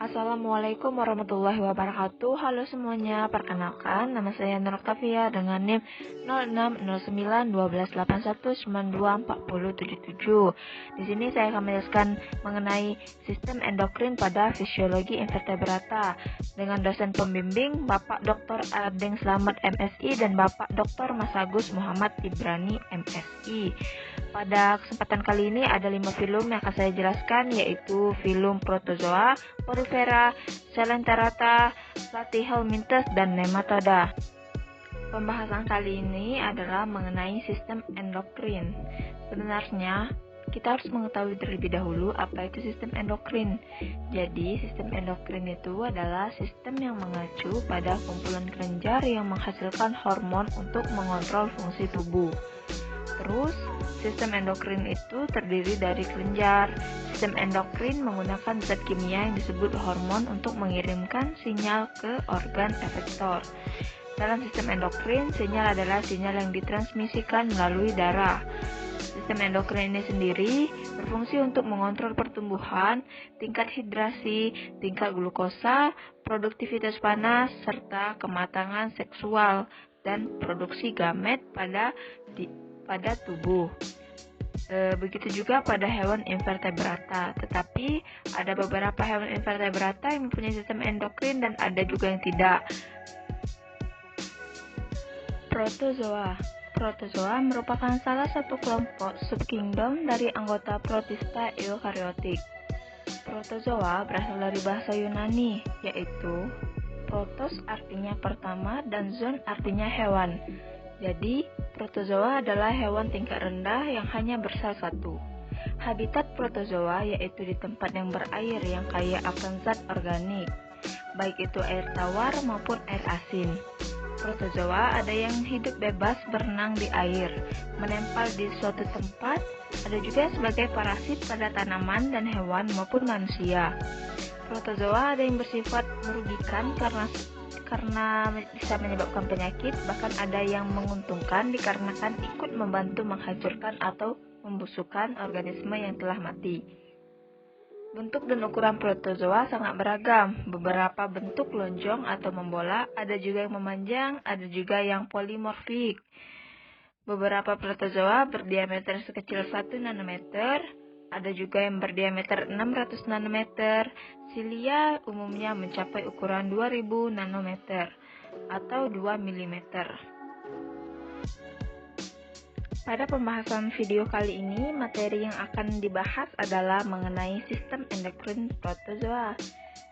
Assalamualaikum warahmatullahi wabarakatuh. Halo semuanya, perkenalkan nama saya Nur Oktavia dengan NIM 06091281924077. Di sini saya akan menjelaskan mengenai sistem endokrin pada fisiologi invertebrata dengan dosen pembimbing Bapak Dr. Arding Slamet MSI dan Bapak Dr. Mas Agus Muhammad Ibrani MSI. Pada kesempatan kali ini ada 5 filum yang akan saya jelaskan, yaitu filum protozoa, porifera, coelenterata, platyhelminthes, dan nematoda. Pembahasan kali ini adalah mengenai sistem endokrin. Sebenarnya kita harus mengetahui terlebih dahulu apa itu sistem endokrin. Jadi, sistem endokrin itu adalah sistem yang mengacu pada kumpulan kelenjar yang menghasilkan hormon untuk mengontrol fungsi tubuh. Terus, sistem endokrin itu terdiri dari kelenjar. Sistem endokrin menggunakan zat kimia yang disebut hormon untuk mengirimkan sinyal ke organ efektor. Dalam sistem endokrin, sinyal adalah sinyal yang ditransmisikan melalui darah. Sistem endokrin ini sendiri berfungsi untuk mengontrol pertumbuhan, tingkat hidrasi, tingkat glukosa, produktivitas panas, serta kematangan seksual dan produksi gamet pada tubuh. Begitu juga pada hewan invertebrata. Tetapi ada beberapa hewan invertebrata yang mempunyai sistem endokrin dan ada juga yang tidak. Protozoa merupakan salah satu kelompok subkingdom dari anggota Protista eukaryotik. Protozoa berasal dari bahasa Yunani, yaitu protos artinya pertama dan zoon artinya hewan. Jadi, protozoa adalah hewan tingkat rendah yang hanya bersel satu. Habitat protozoa yaitu di tempat yang berair yang kaya akan zat organik, baik itu air tawar maupun air asin. Protozoa ada yang hidup bebas berenang di air, menempel di suatu tempat, ada juga sebagai parasit pada tanaman dan hewan maupun manusia. Protozoa ada yang bersifat merugikan karena bisa menyebabkan penyakit, bahkan ada yang menguntungkan dikarenakan ikut membantu menghancurkan atau membusukkan organisme yang telah mati. Bentuk dan ukuran protozoa sangat beragam. Beberapa bentuk lonjong atau membola, ada juga yang memanjang, ada juga yang polimorfik. Beberapa protozoa berdiameter sekecil 1 nanometer, ada juga yang berdiameter 600 nanometer. Silia umumnya mencapai ukuran 2000 nanometer atau 2 mm. Pada pembahasan video kali ini, materi yang akan dibahas adalah mengenai sistem endokrin protozoa.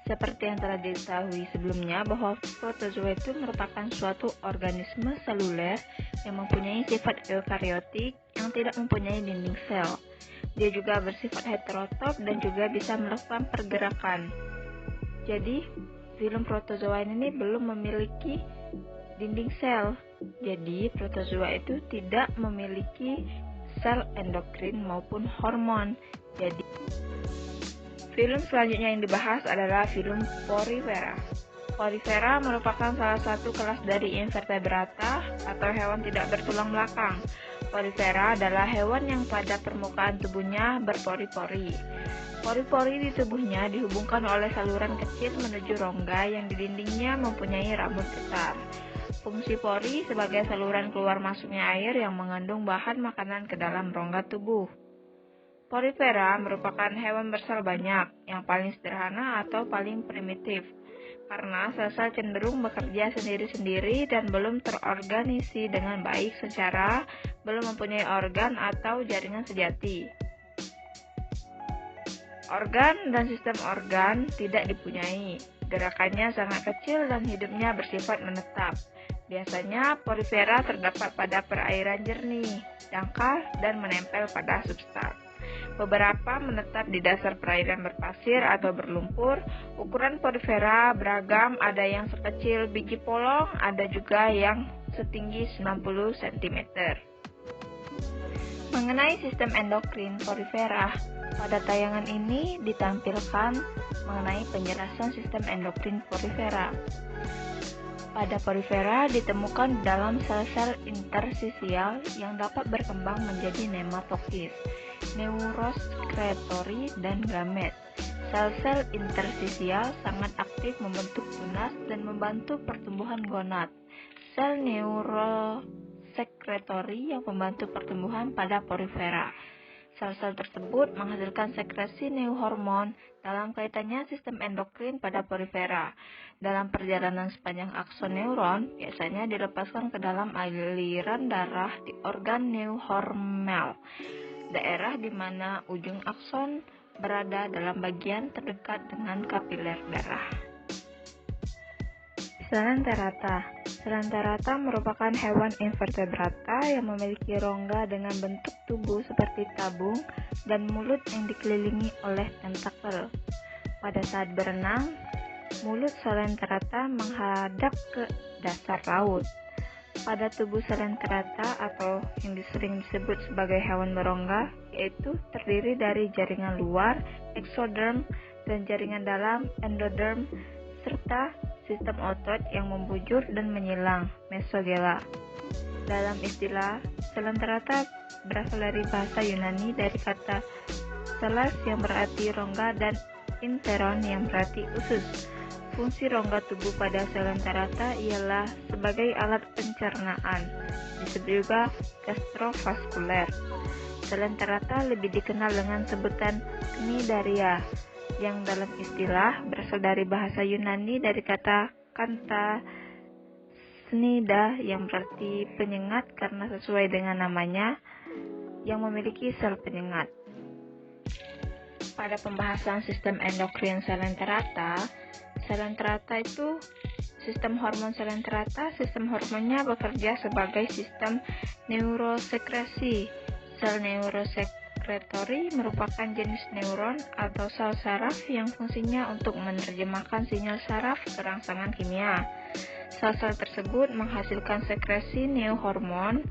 Seperti yang telah diketahui sebelumnya bahwa protozoa itu merupakan suatu organisme seluler yang mempunyai sifat eukaryotik yang tidak mempunyai dinding sel. Dia juga bersifat heterotrof dan juga bisa melakukan pergerakan. Jadi, filum protozoa ini belum memiliki dinding sel. Jadi, protozoa itu tidak memiliki sel endokrin maupun hormon. Jadi, filum selanjutnya yang dibahas adalah filum porifera. Porifera merupakan salah satu kelas dari invertebrata atau hewan tidak bertulang belakang. Porifera adalah hewan yang pada permukaan tubuhnya berpori-pori. Pori-pori di tubuhnya dihubungkan oleh saluran kecil menuju rongga yang di dindingnya mempunyai rambut besar. Fungsi pori sebagai saluran keluar masuknya air yang mengandung bahan makanan ke dalam rongga tubuh. Porifera merupakan hewan bersel banyak, yang paling sederhana atau paling primitif, karena sel-sel cenderung bekerja sendiri-sendiri dan belum terorganisasi dengan baik secara belum mempunyai organ atau jaringan sejati. Organ dan sistem organ tidak dipunyai. Gerakannya sangat kecil dan hidupnya bersifat menetap. Biasanya porifera terdapat pada perairan jernih, dangkal, dan menempel pada substrat. Beberapa menetap di dasar perairan berpasir atau berlumpur. Ukuran porifera beragam, ada yang sekecil biji polong, ada juga yang setinggi 90 cm. Mengenai sistem endokrin porifera, pada tayangan ini ditampilkan mengenai penjelasan sistem endokrin porifera. Pada porifera ditemukan dalam sel-sel intersisial yang dapat berkembang menjadi nematokis, neuroskretori, dan gamet. Sel-sel interstisial sangat aktif membentuk tunas dan membantu pertumbuhan gonad. Sel neurosekretori yang membantu pertumbuhan pada porifera. Sel-sel tersebut menghasilkan sekresi neurohormon dalam kaitannya sistem endokrin pada porifera. Dalam perjalanan sepanjang akson neuron, biasanya dilepaskan ke dalam aliran darah di organ neurohormal, daerah di mana ujung akson berada dalam bagian terdekat dengan kapiler darah. Selenterata. Selenterata merupakan hewan invertebrata yang memiliki rongga dengan bentuk tubuh seperti tabung dan mulut yang dikelilingi oleh tentakel. Pada saat berenang, mulut selenterata menghadap ke dasar laut. Pada tubuh selenterata atau yang sering disebut sebagai hewan berongga, yaitu terdiri dari jaringan luar, eksoderm, dan jaringan dalam, endoderm, serta sistem otot yang membujur dan menyilang, mesogela. Dalam istilah, selenterata berasal dari bahasa Yunani dari kata seles yang berarti rongga dan interon yang berarti usus. Fungsi rongga tubuh pada selenterata ialah sebagai alat pencernaan, disebut juga gastrovaskuler. Selenterata lebih dikenal dengan sebutan cnidaria, yang dalam istilah berasal dari bahasa Yunani dari kata kanta snida yang berarti penyengat karena sesuai dengan namanya yang memiliki sel penyengat. Pada pembahasan sistem endokrin selenterata itu sistem hormon selenterata, sistem hormonnya bekerja sebagai sistem neurosekresi. Sel neurosekretori merupakan jenis neuron atau sel saraf yang fungsinya untuk menerjemahkan sinyal saraf ke rangsangan kimia. Sel-sel tersebut menghasilkan sekresi neurohormon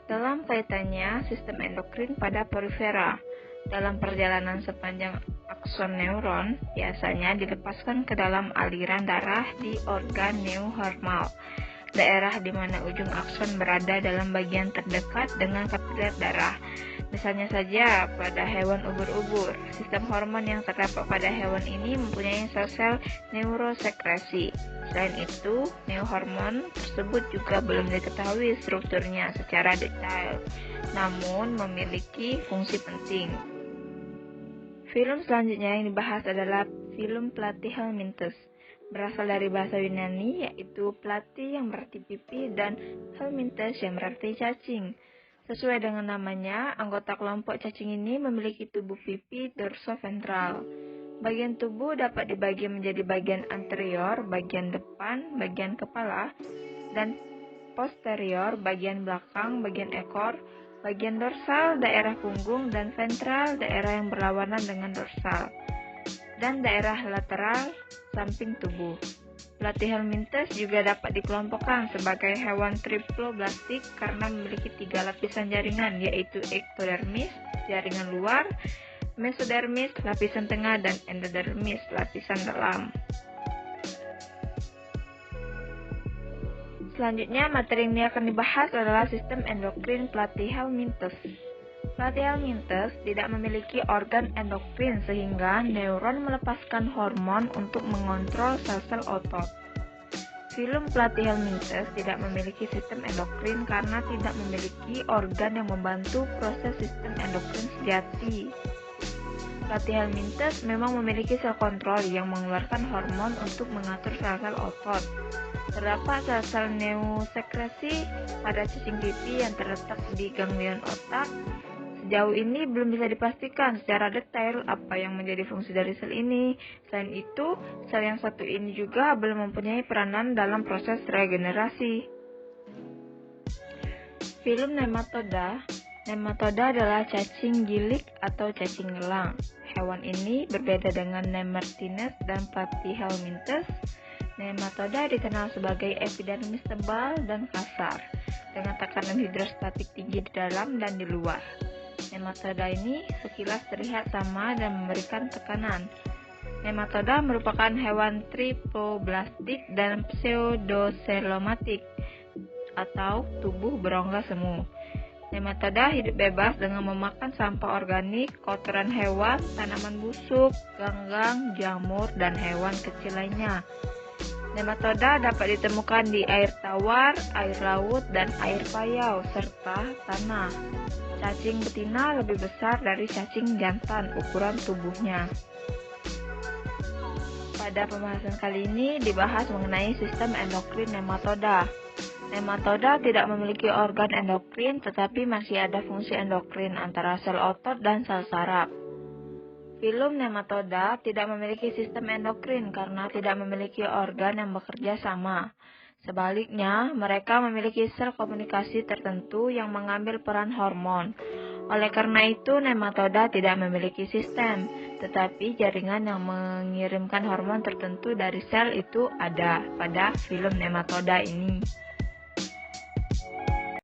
dalam kaitannya sistem endokrin pada porifera. Dalam perjalanan sepanjang akson neuron, biasanya dilepaskan ke dalam aliran darah di organ neurohormal, daerah di mana ujung akson berada dalam bagian terdekat dengan kapiler darah. Misalnya saja pada hewan ubur-ubur, sistem hormon yang terdapat pada hewan ini mempunyai sel-sel neurosekresi. Selain itu, neurohormon tersebut juga belum diketahui strukturnya secara detail, namun memiliki fungsi penting. Film selanjutnya yang dibahas adalah film Platyhelminthes. Berasal dari bahasa Yunani, yaitu platy yang berarti pipi dan helminthes yang berarti cacing. Sesuai dengan namanya, anggota kelompok cacing ini memiliki tubuh pipi dorsoventral. Bagian tubuh dapat dibagi menjadi bagian anterior, bagian depan, bagian kepala, dan posterior, bagian belakang, bagian ekor, bagian dorsal, daerah punggung, dan ventral, daerah yang berlawanan dengan dorsal, dan daerah lateral, samping tubuh. Platyhelminthes juga dapat dikelompokkan sebagai hewan triploblastik karena memiliki 3 lapisan jaringan, yaitu ektodermis, jaringan luar, mesodermis, lapisan tengah, dan endodermis, lapisan dalam. Selanjutnya, materi yang akan dibahas adalah sistem endokrin Platyhelminthes. Platyhelminthes tidak memiliki organ endokrin sehingga neuron melepaskan hormon untuk mengontrol sel-sel otot. Film Platyhelminthes tidak memiliki sistem endokrin karena tidak memiliki organ yang membantu proses sistem endokrin sejati. Platyhelminthes memang memiliki sel kontrol yang mengeluarkan hormon untuk mengatur sel-sel otot. Terdapat sel-sel neurosekresi pada cacing pipi yang terletak di ganglion otak. Sejauh ini belum bisa dipastikan secara detail apa yang menjadi fungsi dari sel ini. Selain itu, sel yang satu ini juga belum mempunyai peranan dalam proses regenerasi. Film nematoda. Nematoda adalah cacing gilik atau cacing elang. Hewan ini berbeda dengan Nemertines dan Platyhelminthes. Nematoda dikenal sebagai epidermis tebal dan kasar, dengan tekanan hidrostatik tinggi di dalam dan di luar. Nematoda ini sekilas terlihat sama dan memberikan tekanan. Nematoda merupakan hewan triploblastik dan pseudocelomatik, atau tubuh berongga semu. Nematoda hidup bebas dengan memakan sampah organik, kotoran hewan, tanaman busuk, ganggang, jamur, dan hewan kecil lainnya. Nematoda dapat ditemukan di air tawar, air laut, dan air payau, serta tanah. Cacing betina lebih besar dari cacing jantan ukuran tubuhnya. Pada pembahasan kali ini dibahas mengenai sistem endokrin nematoda. Nematoda tidak memiliki organ endokrin, tetapi masih ada fungsi endokrin antara sel otot dan sel saraf. Filum nematoda tidak memiliki sistem endokrin karena tidak memiliki organ yang bekerja sama. Sebaliknya, mereka memiliki sel komunikasi tertentu yang mengambil peran hormon. Oleh karena itu, nematoda tidak memiliki sistem, tetapi jaringan yang mengirimkan hormon tertentu dari sel itu ada pada filum nematoda ini.